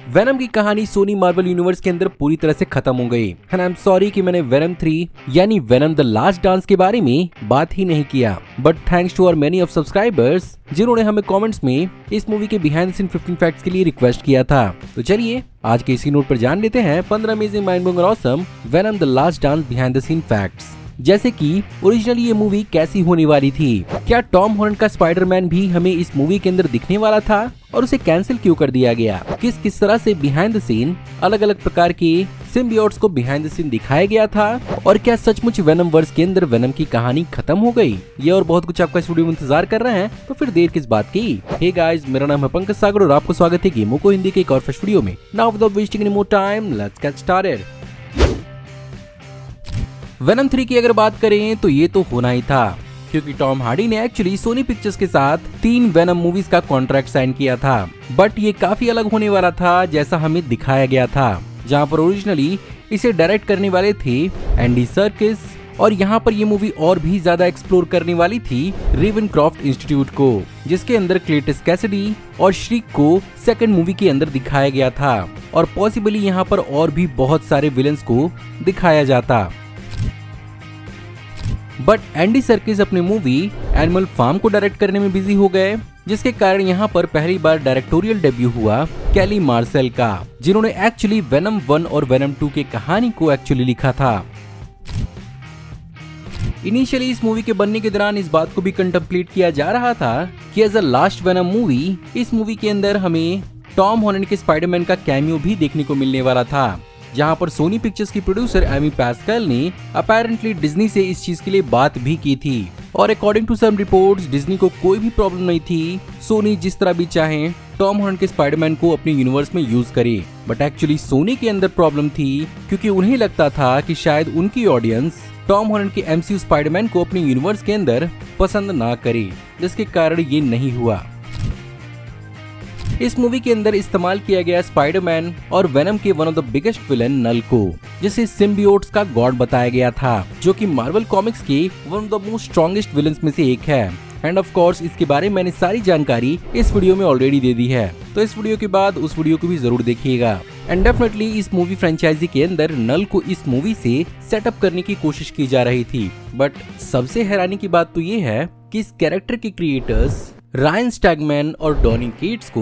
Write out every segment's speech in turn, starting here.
Venom की कहानी Soni Marvel universe के अंदर पूरी तरह से खत्म हो गई। एंड आई एम सॉरी कि मैंने वेनम 3 यानी वेनम द लास्ट डांस के बारे में बात ही नहीं किया। But thanks to our many of subscribers जिन्होंने हमें कमेंट्स में इस मूवी के बिहाइंड द सीन 15 फैक्ट्स के लिए रिक्वेस्ट किया था। तो चलिए आज के इसी नोट पर जान लेते हैं 15 अमेजिंग माइंड ब्लोइंग और awesome Venom the Last Dance behind the scene facts. जैसे कि ओरिजिनली ये मूवी कैसी होने वाली थी, क्या टॉम हॉलैंड का स्पाइडरमैन भी हमें इस मूवी के अंदर दिखने वाला था और उसे कैंसिल क्यों कर दिया गया, किस तरह से बिहाइंड द सीन अलग अलग प्रकार के सिम्बियोट्स को बिहाइंड द सीन दिखाया गया था, और क्या सचमुच वेनम वर्स के अंदर वेनम की कहानी खत्म हो गई। ये और बहुत कुछ आपका इस वीडियो में इंतजार कर रहे हैं, तो फिर देर किस बात की। हे गाइस, मेरा नाम है पंकज सागर और आपको स्वागत है गेमों को हिंदी के एक और फ्रेश वीडियो में। Now without wasting any more time, let's get started. Venom 3 की अगर बात करें तो ये तो होना ही था, क्योंकि टॉम हार्डी ने एक्चुअली सोनी पिक्चर्स के साथ 3 वेनम मूवीज का कॉन्ट्रैक्ट साइन किया था। बट ये काफी अलग होने वाला था जैसा हमें दिखाया गया था, जहां पर ओरिजिनली इसे डायरेक्ट करने वाले थे एंडी सर्किस, और यहाँ पर ये मूवी और भी ज्यादा एक्सप्लोर करने वाली थी रेवेनक्रॉफ्ट इंस्टीट्यूट को, जिसके अंदर क्लेटस कैसिडी और श्रीक को सेकंड मूवी के अंदर दिखाया गया था, और पॉसिबली यहाँ पर और भी बहुत सारे विलन्स को दिखाया जाता। बट एंडी सर्किस अपनी मूवी एनिमल फार्म को डायरेक्ट करने में बिजी हो गए, जिसके कारण यहाँ पर पहली बार डायरेक्टोरियल डेब्यू हुआ कैली मार्सेल का, जिन्होंने एक्चुअली वेनम 1 और वेनम 2 के कहानी को एक्चुअली लिखा था। इनिशियली इस मूवी के बनने के दौरान इस बात को भी कंटेम्पलेट किया जा रहा था कि as a last Venom movie, इस मूवी के अंदर हमें टॉम हॉलैंड के स्पाइडरमैन का कैमियो भी देखने को मिलने वाला था, जहां पर सोनी पिक्चर्स की प्रोड्यूसर एमी पास्कल ने अपैरेंटली डिज्नी से इस चीज के लिए बात भी की थी, और according to some reports Disney को कोई भी प्रॉब्लम नहीं थी सोनी जिस तरह भी चाहे टॉम हॉलैंड के स्पाइडरमैन को अपने यूनिवर्स में यूज करे। बट एक्चुअली सोनी के अंदर प्रॉब्लम थी, क्योंकि उन्हें लगता था कि शायद उनकी ऑडियंस टॉम हॉलैंड के एमसीयू स्पाइडरमैन को अपने यूनिवर्स के अंदर पसंद ना करे, जिसके कारण ये नहीं हुआ। इस मूवी के अंदर इस्तेमाल किया गया स्पाइडरमैन और वेनम के one of the biggest villain Knull को, जिसे सिम्बियोट्स का गॉड बताया गया था, जो कि मार्वल कॉमिक्स के one of the most strongest villains में से एक है। एंड ऑफ कोर्स इसके बारे में मैंने सारी जानकारी इस वीडियो में ऑलरेडी दे दी है, तो इस वीडियो के बाद उस वीडियो को भी जरूर देखिएगा। एंड डेफिनेटली इस मूवी फ्रेंचाइजी के अंदर नल को इस मूवी से सेटअप करने की कोशिश की जा रही थी। बट सबसे हैरानी की बात तो ये है कि इस कैरेक्टर के क्रिएटर्स रायन स्टैगमैन और डॉनी केट्स को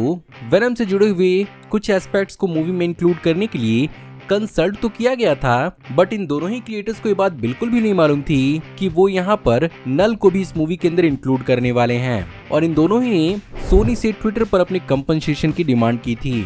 वेनम से जुड़े हुए कुछ एस्पेक्ट्स को मूवी में इंक्लूड करने के लिए कंसल्ट तो किया गया था, बट इन दोनों ही क्रिएटर्स को ये बात बिल्कुल भी नहीं मालूम थी कि वो यहाँ पर नल को भी इस मूवी के अंदर इंक्लूड करने वाले हैं, और इन दोनों ही ने सोनी से ट्विटर पर अपनी कंपनसेशन की डिमांड की थी।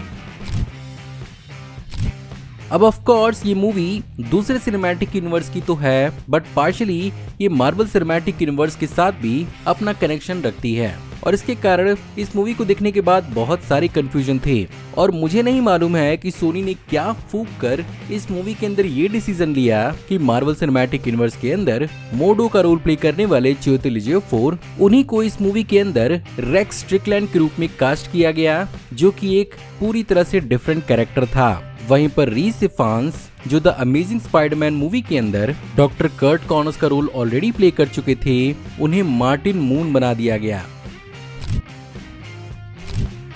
अब ऑफ कोर्स ये मूवी दूसरे सिनेमैटिक यूनिवर्स की तो है, बट पार्शियली ये मार्वल सिनेमैटिक यूनिवर्स के साथ भी अपना कनेक्शन रखती है, और इसके कारण इस मूवी को देखने के बाद बहुत सारे कंफ्यूजन थे, और मुझे नहीं मालूम है कि सोनी ने क्या फूंक कर इस मूवी के अंदर ये डिसीजन लिया कि मार्वल सिनेमैटिक यूनिवर्स के अंदर मोडो का रोल प्ले करने वाले चिवेटेल एजियोफोर, उन्हीं को इस मूवी के अंदर रेक्स स्ट्रिकलैंड के रूप में कास्ट किया गया, जो कि एक पूरी तरह से डिफरेंट कैरेक्टर था। वहीं पर रीस इफान्स, जो द अमेजिंग स्पाइडरमैन मूवी के अंदर डॉक्टर कर्ट कॉनर्स का रोल ऑलरेडी प्ले कर चुके थे, उन्हें मार्टिन मून बना दिया गया।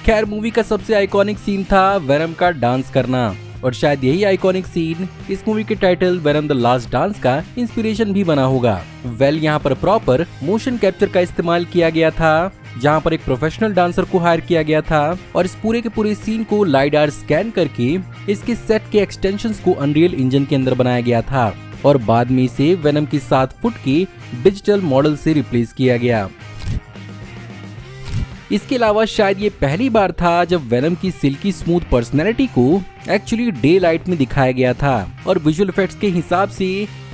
खैर मूवी का सबसे आइकॉनिक सीन था वेनम का डांस करना, और शायद यही आइकॉनिक सीन इस मूवी के title venom the Last dance का इंस्पिरेशन भी बना होगा। यहाँ पर प्रॉपर मोशन कैप्चर का इस्तेमाल किया गया था, जहाँ पर एक प्रोफेशनल डांसर को हायर किया गया था, और इस पूरे के पूरे सीन को लाइडार स्कैन करके इसके सेट के एक्सटेंशंस को अनरियल इंजन के अंदर बनाया गया था, और बाद में इसे वेनम की 7 फुट की डिजिटल मॉडल से रिप्लेस किया गया। इसके अलावा शायद ये पहली बार था जब वेनम की सिल्की स्मूथ पर्सनैलिटी को एक्चुअली डे लाइट में दिखाया गया था, और विजुअल इफेक्ट्स के हिसाब से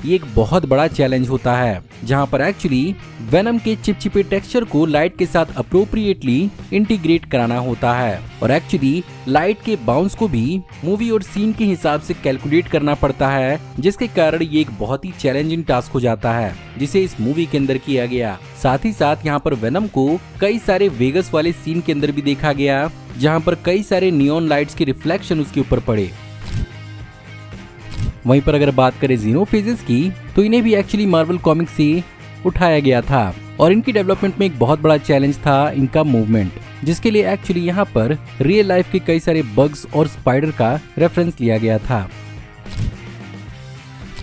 ये एक बहुत बड़ा चैलेंज होता है, जहां पर एक्चुअली वेनम के चिपचिपे टेक्सचर को लाइट के साथ अप्रोप्रिएटली इंटीग्रेट कराना होता है, और एक्चुअली लाइट के बाउंस को भी मूवी और सीन के हिसाब से कैलकुलेट करना पड़ता है, जिसके कारण ये एक बहुत ही चैलेंजिंग टास्क हो जाता है, जिसे इस मूवी के अंदर किया गया। साथ ही साथ यहाँ पर वेनम को कई सारे वेगस वाले सीन के अंदर भी देखा गया, जहाँ पर कई सारे नियॉन लाइट्स के रिफ्लेक्शन उसके ऊपर पड़े। वहीं पर अगर बात करें जीनोफेजेस की, तो इन्हें भी एक्चुअली मार्वल कॉमिक्स से उठाया गया था, और इनकी डेवलपमेंट में एक बहुत बड़ा चैलेंज था इनका मूवमेंट, जिसके लिए एक्चुअली यहाँ पर रियल लाइफ के कई सारे बग्स और स्पाइडर का रेफरेंस लिया गया था।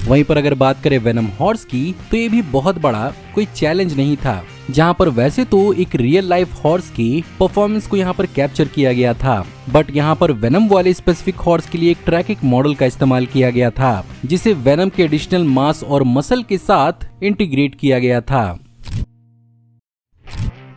वहीं पर अगर बात करें वेनम हॉर्स की, तो ये भी बहुत बड़ा कोई चैलेंज नहीं था, जहां पर वैसे तो एक रियल लाइफ हॉर्स की परफॉर्मेंस को यहां पर कैप्चर किया गया था, बट यहां पर वेनम वाले स्पेसिफिक हॉर्स के लिए एक ट्रैकिक मॉडल का इस्तेमाल किया गया था, जिसे वेनम के एडिशनल मास और मसल के साथ इंटीग्रेट किया गया था।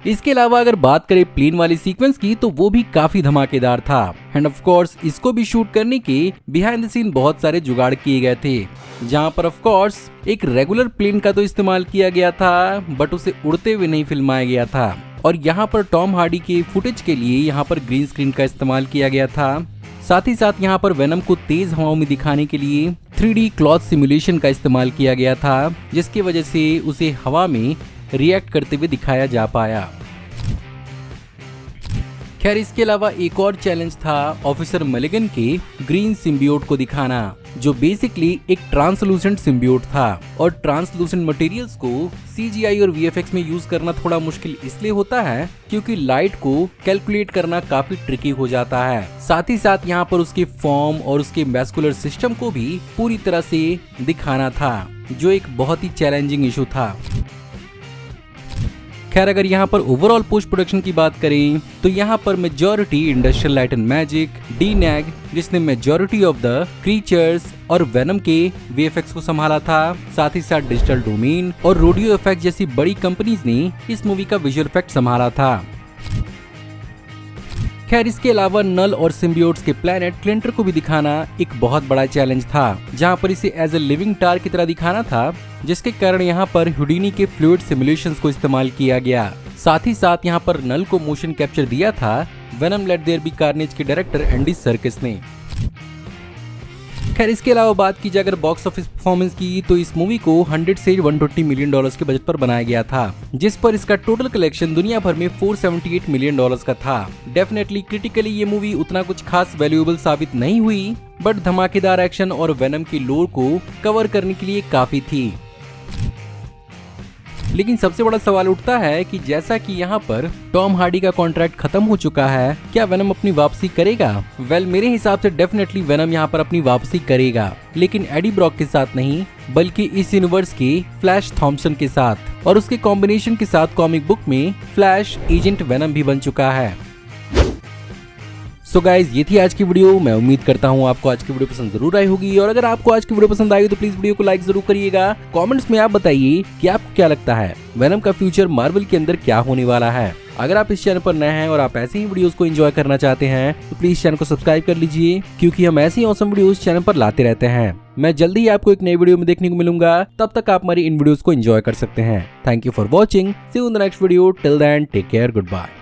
इसके अलावा अगर बात करें प्लेन वाली सीक्वेंस की, तो वो भी काफी धमाकेदार था एंड ऑफ कोर्स इसको भी शूट करने के बिहाइंड द सीन बहुत सारे जुगाड़ किए गए थे, जहां पर ऑफ कोर्स एक रेगुलर प्लेन का तो इस्तेमाल किया गया था, बट उसे उड़ते हुए नहीं फिल्माया गया था। और यहाँ पर टॉम हार्डी के फुटेज के लिए यहाँ पर ग्रीन स्क्रीन का इस्तेमाल किया गया था। साथ ही साथ यहाँ पर वेनम को तेज हवाओं में दिखाने के लिए 3D क्लॉथ सिमुलेशन का इस्तेमाल किया गया था, जिसकी वजह से उसे हवा में रिएक्ट करते हुए दिखाया जा पाया। खैर इसके अलावा एक और चैलेंज था ऑफिसर मलिगन के ग्रीन सिम्बियोट को दिखाना, जो बेसिकली एक ट्रांसलूसेंट सिम्बियोट था। और ट्रांसलूसेंट मटेरियल्स को CGI और VFX में यूज करना थोड़ा मुश्किल इसलिए होता है क्योंकि लाइट को कैलकुलेट करना काफी ट्रिकी हो जाता है। साथ ही साथ यहाँ पर उसके फॉर्म और उसके मैस्कुलर सिस्टम को भी पूरी तरह से दिखाना था, जो एक बहुत ही चैलेंजिंग इशू था। खैर अगर यहाँ पर ओवरऑल पोस्ट प्रोडक्शन की बात करें, तो यहाँ पर majority industrial light and magic, DNAG, जिसने मेजॉरिटी ऑफ द क्रीचर्स और वेनम के VFX को संभाला था, साथ ही साथ डिजिटल डोमेन और रोडियो इफेक्ट जैसी बड़ी कंपनीज ने इस मूवी का विजुअल इफेक्ट संभाला था। खैर इसके अलावा नल और सिम्बियोट्स के प्लेनेट क्लिंटर को भी दिखाना एक बहुत बड़ा चैलेंज था, जहां पर इसे एज ए लिविंग टार की तरह दिखाना था, जिसके कारण यहां पर हुडीनी के फ्लूइड सिमुलेशंस को इस्तेमाल किया गया। साथ ही साथ यहां पर नल को मोशन कैप्चर दिया था Venom let there be Carnage के डायरेक्टर एंडी सर्किस ने। खैर इसके अलावा बात की जाए अगर बॉक्स ऑफिस परफॉर्मेंस की, तो इस मूवी को 100 से 120 मिलियन डॉलर्स के बजट पर बनाया गया था, जिस पर इसका टोटल कलेक्शन दुनिया भर में 478 मिलियन डॉलर्स का था। डेफिनेटली क्रिटिकली ये मूवी उतना कुछ खास वैल्यूएबल साबित नहीं हुई, बट धमाकेदार एक्शन और वेनम की लोर को कवर करने के लिए काफी थी। लेकिन सबसे बड़ा सवाल उठता है कि जैसा कि यहाँ पर टॉम हार्डी का कॉन्ट्रैक्ट खत्म हो चुका है, क्या वेनम अपनी वापसी करेगा? वेल मेरे हिसाब से डेफिनेटली वेनम यहाँ पर अपनी वापसी करेगा, लेकिन एडी ब्रॉक के साथ नहीं, बल्कि इस यूनिवर्स के फ्लैश थॉम्पसन के साथ, और उसके कॉम्बिनेशन के साथ कॉमिक बुक में फ्लैश एजेंट वेनम भी बन चुका है। सो गाइज ये थी आज की वीडियो। मैं उम्मीद करता हूँ आपको आज की वीडियो पसंद जरूर आई होगी, और अगर आपको आज की वीडियो पसंद आई तो प्लीज वीडियो को लाइक जरूर करिएगा। कमेंट्स में आप बताइए कि आपको क्या लगता है वेनम का फ्यूचर मार्वल के अंदर क्या होने वाला है। अगर आप इस चैनल पर नए हैं और आप ऐसे ही वीडियोस को एंजॉय करना चाहते हैं तो प्लीज चैनल को सब्सक्राइब कर लीजिए, क्योंकि हम ऐसी ऑसम वीडियोस चैनल पर लाते रहते हैं। मैं जल्दी ही आपको एक नई वीडियो में देखने को मिलूंगा, तब तक आप हमारी इन वीडियोस को एंजॉय कर सकते हैं। Thank you for watching, see you in the next video, till then take care, good bye.